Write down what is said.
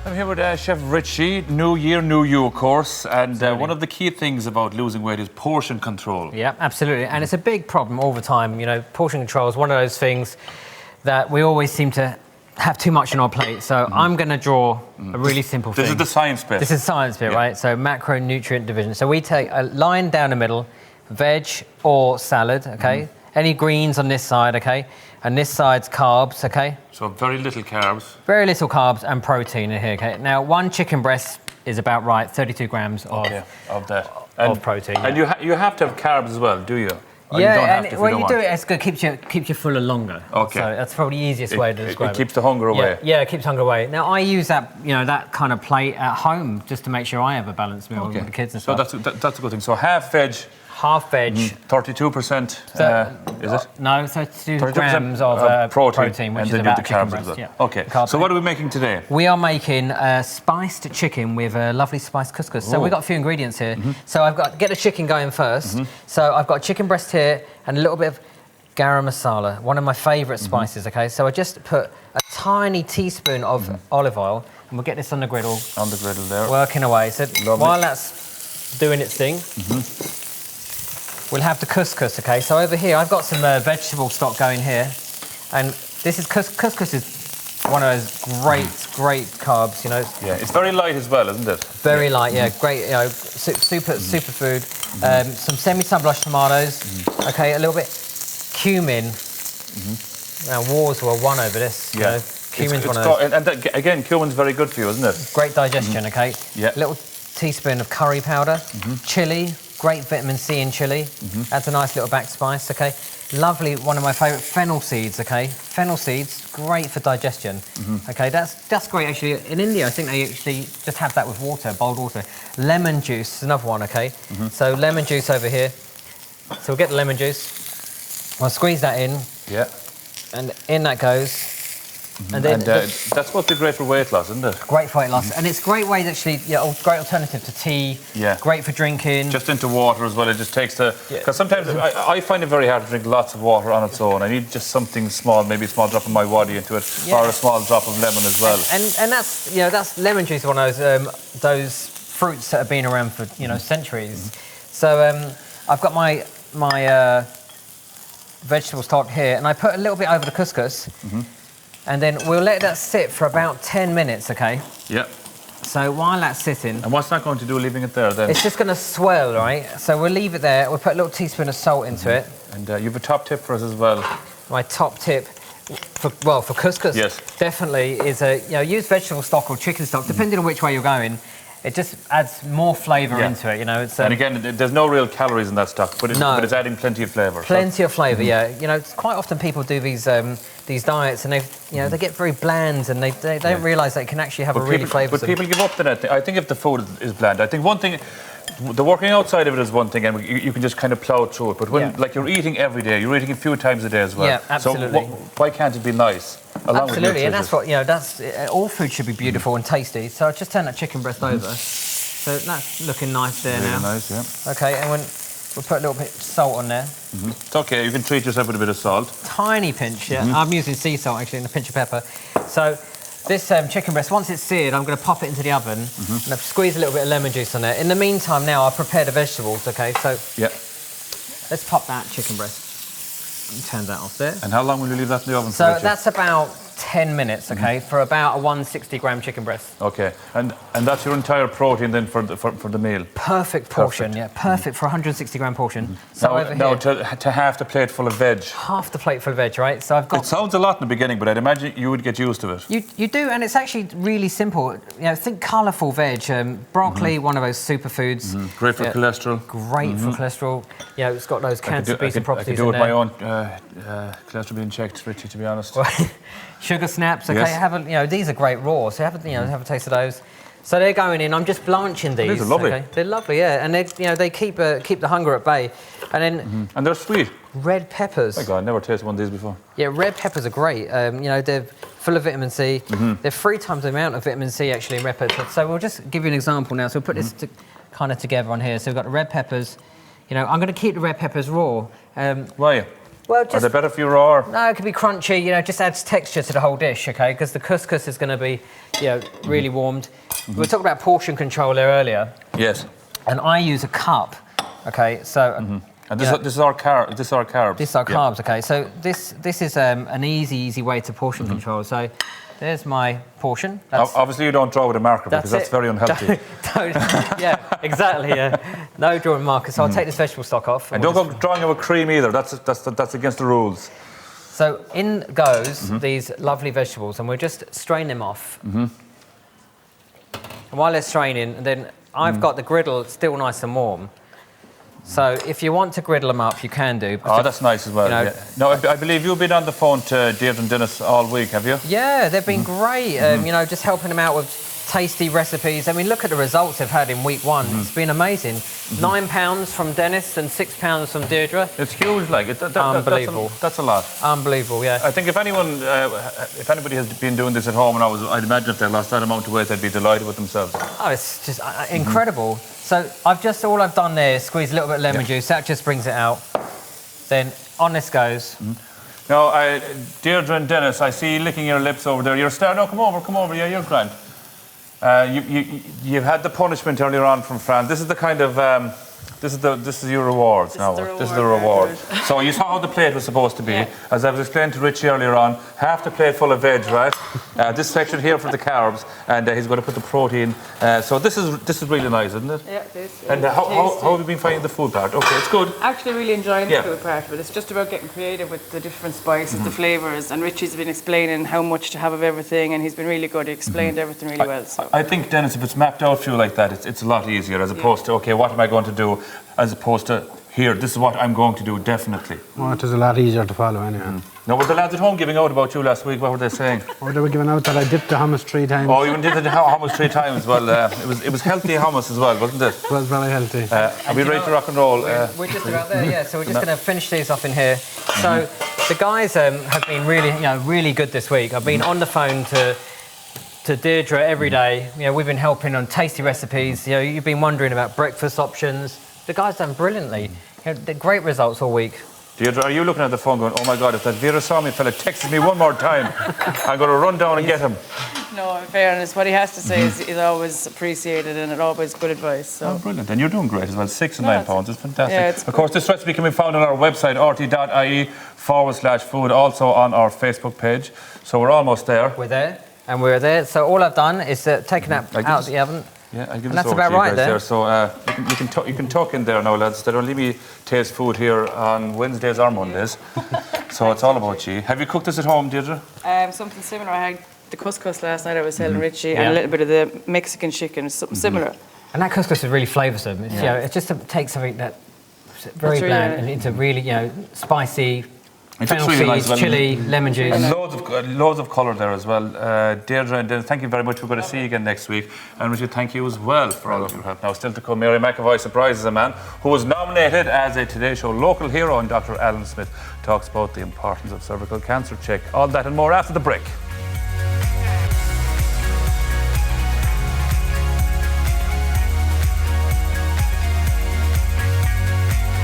I'm here with Chef Richy. New year, new you, of course. And one of the key things about losing weight is portion control. Yeah, absolutely. And it's a big problem all the time. You know, portion control is one of those things that we always seem to have too much on our plate. So I'm going to draw a really simple thing. This is the science bit. This is science bit, right? So macronutrient division. So we take a line down the middle, veg or salad, okay? Any greens on this side, okay? And this side's carbs, okay? So very little carbs. Very little carbs and protein in here, okay? Now, one chicken breast is about right, 32 grams of that. Of protein. And yeah. you have to have carbs as well, do you? Or Yeah, you don't have and to when you do it, it's good. Keeps you fuller longer. Okay. So that's probably the easiest way to describe it. It keeps the hunger away. Yeah, it keeps hunger away. Now I use that, that kind of plate at home just to make sure I have a balanced meal with the kids and stuff. So that's a good thing. So half veg. Half veg. 32%, is it? No, 32 grams of protein, which is about a chicken breast. Yeah. Okay, so what are we making today? We are making spiced chicken with a lovely spiced couscous. So we've got a few ingredients here. So I've got to get the chicken going first. So I've got chicken breast here and a little bit of garam masala, one of my favourite spices, okay? So I just put a tiny teaspoon of olive oil and we'll get this on the griddle. On the griddle there. Working away. So while that's doing its thing, we'll have the couscous, okay? So over here, I've got some vegetable stock going here. And this is couscous is one of those great carbs, Yeah, it's very light as well, isn't it? Very light, yeah. Great, super food. Some semi-sublush tomatoes, okay, a little bit cumin. Now, wars were won over this. Yeah. Cumin's one of those. And again, cumin's very good for you, isn't it? Great digestion, okay? Yeah. A little teaspoon of curry powder, chili. Great vitamin C in chili. Adds a nice little back spice, okay? Lovely, one of my favourite fennel seeds, okay? Fennel seeds, great for digestion. Okay, that's great actually. In India, I think they actually just have that with water, boiled water. Lemon juice is another one, okay? So lemon juice over here. So we'll get the lemon juice. I'll squeeze that in. Yeah. And in that goes. And that's supposed to be great for weight loss, isn't it? Great for weight loss. And it's a great way, actually, great alternative to tea. Yeah. Great for drinking. Just into water as well. It just takes the... Because sometimes I find it very hard to drink lots of water on its own. I need just something small, maybe a small drop of my waddy into it, or a small drop of lemon as well. And that's lemon juice, one of those fruits that have been around for, centuries. So I've got my vegetable stock here, and I put a little bit over the couscous. And then we'll let that sit for about 10 minutes, okay? Yeah. So while that's sitting... And what's that going to do, leaving it there then? It's just going to swell, right? So we'll leave it there. We'll put a little teaspoon of salt into it. And you have a top tip for us as well. My top tip, for couscous, definitely is use vegetable stock or chicken stock, depending on which way you're going. It just adds more flavour into it, It's, and again, there's no real calories in that stuff, but it's adding plenty of flavour. Plenty of flavour, yeah. It's quite often people do these diets and they get very bland and they don't realise they can actually have a really flavour. But people give up on it. I think if the food is bland, I think one thing, the working outside of it is one thing, and you can just kind of plough through it. But when you're eating every day, you're eating a few times a day as well. Yeah, absolutely. So why can't it be nice? Absolutely, and that's what all food should be beautiful and tasty. So I'll just turn that chicken breast over. So that's looking nice there now. Nice, yeah. Okay, and we'll put a little bit of salt on there. It's okay. You can treat yourself with a bit of salt. Tiny pinch, yeah. I'm using sea salt actually, and a pinch of pepper. So this chicken breast, once it's seared, I'm going to pop it into the oven and I've squeezed a little bit of lemon juice on there. In the meantime, now I'll prepare the vegetables. Okay, so let's pop that chicken breast. Turn that off there. And how long will you leave that in the oven for? So that's about 10 minutes, okay, for about a 160-gram chicken breast. Okay, and that's your entire protein then for the meal? Perfect portion, perfect for a 160-gram portion. So now to half the plate full of veg. Half the plate full of veg, right? So I've got... It sounds a lot in the beginning, but I'd imagine you would get used to it. You do, and it's actually really simple. Think colourful veg. Broccoli, one of those superfoods. Great for cholesterol. Great for cholesterol. It's got those cancer-beating properties in there. I could do it my own cholesterol being checked, Richy, to be honest. Sugar snaps, okay. These are great raw, so have a taste of those. So they're going in. I'm just blanching these. These are lovely. Okay? They're lovely, yeah, and they keep the hunger at bay. And then and they're sweet. Red peppers. Oh my God, I never tasted one of these before. Yeah, red peppers are great. They're full of vitamin C. They're 3 times the amount of vitamin C actually in red peppers. So we'll just give you an example now. So we'll put this kind of together on here. So we've got the red peppers. I'm going to keep the red peppers raw. Why? Well, Are they better for you raw? No, it can be crunchy, you know, just adds texture to the whole dish, okay? Because the couscous is going to be, you know, really warmed. We were talking about portion control there earlier. Yes. And I use a cup, okay? So... And this is our carbs. These are carbs, okay? So this is an easy way to portion control. So there's my portion. Obviously, you don't draw with a marker because that's very unhealthy. Yeah, exactly, yeah. No drawing marker. So I'll take this vegetable stock off. And don't go drawing with cream either. That's against the rules. So in goes these lovely vegetables, and we'll just strain them off. And while they're straining, then I've got the griddle still nice and warm. So if you want to griddle them up, you can do. Oh, that's nice as well. You know, yeah. No, I believe you've been on the phone to Deirdre and Dennis all week, have you? Yeah, they've been great. You know, just helping them out with tasty recipes. I mean, look at the results they've had in week 1. It's been amazing. £9 from Dennis and £6 from Deirdre. It's huge, like unbelievable. That's a lot. Unbelievable, yeah. I think if anybody has been doing this at home, and I'd imagine if they lost that amount of weight, they'd be delighted with themselves. Oh, it's just incredible. So all I've done there is squeeze a little bit of lemon juice. That just brings it out. Then on this goes. Now, Deirdre and Dennis, I see you licking your lips over there. You're starting. No, come over. Yeah, you're grand. You've had the punishment earlier on from Fran. This is the kind of this is your rewards now. This is the reward. So you saw how the plate was supposed to be. Yeah. As I was explaining to Richy earlier on, half the plate full of veg, right? This section here for the carbs, and he's going to put the protein. So this is really nice, isn't it? Yeah, it is. And how have you been finding the food part? Okay, it's good. Actually, really enjoying the food part, but it's just about getting creative with the different spices, the flavours. And Richy's been explaining how much to have of everything, and he's been really good. He explained everything really well. So. I think, Dennis, if it's mapped out for you like that, it's a lot easier as opposed to, okay, what am I going to do? As opposed to, here, this is what I'm going to do, definitely. Well, it is a lot easier to follow anyway. Now, were the lads at home giving out about you last week? What were they saying? Oh, they were giving out that I dipped the hummus 3 times. Oh, you did the hummus 3 times. Well, it was healthy hummus as well, wasn't it? It was very healthy. Are we ready to rock and roll? We're just about there, yeah. So we're just going to finish these off in here. So the guys have been really good this week. I've been on the phone to Deirdre every day. You know, we've been helping on tasty recipes. You know, you've been wondering about breakfast options. The guys done brilliantly. You know, the great results all week. Deirdre, are you looking at the phone going, oh my God, if that Vera Sami fella texts me one more time, I'm going to run down and get him? No, in fairness, what he has to say is always appreciated and it's always good advice. So. Oh, brilliant. And you're doing great as well. 6 and 9 pounds. It's fantastic. Yeah, it's of course, this recipe can be found on our website, rt.ie/food, also on our Facebook page. So we're almost there. We're there. And we're there. So all I've done is taken that out of the oven. Yeah, I'll give and that's about right there. So you can tuck in there now, lads. They don't let me taste food here on Wednesdays or Mondays. So it's all about you. Have you cooked this at home, Deirdre? Something similar. I had the couscous last night. I was telling Richy, and a little bit of the Mexican chicken, something similar. And that couscous is really flavoursome. You know, it just takes something that's very bland and into really, spicy. Fennel seeds, chilli, lemon juice. And loads of colour there as well. Deirdre and Dennis, thank you very much. We're going to see you again next week. And Richard, thank you as well for all of your help. Now, still to come, Mary McAvoy surprises a man who was nominated as a Today Show local hero, and Dr. Alan Smith talks about the importance of cervical cancer check. All that and more after the break.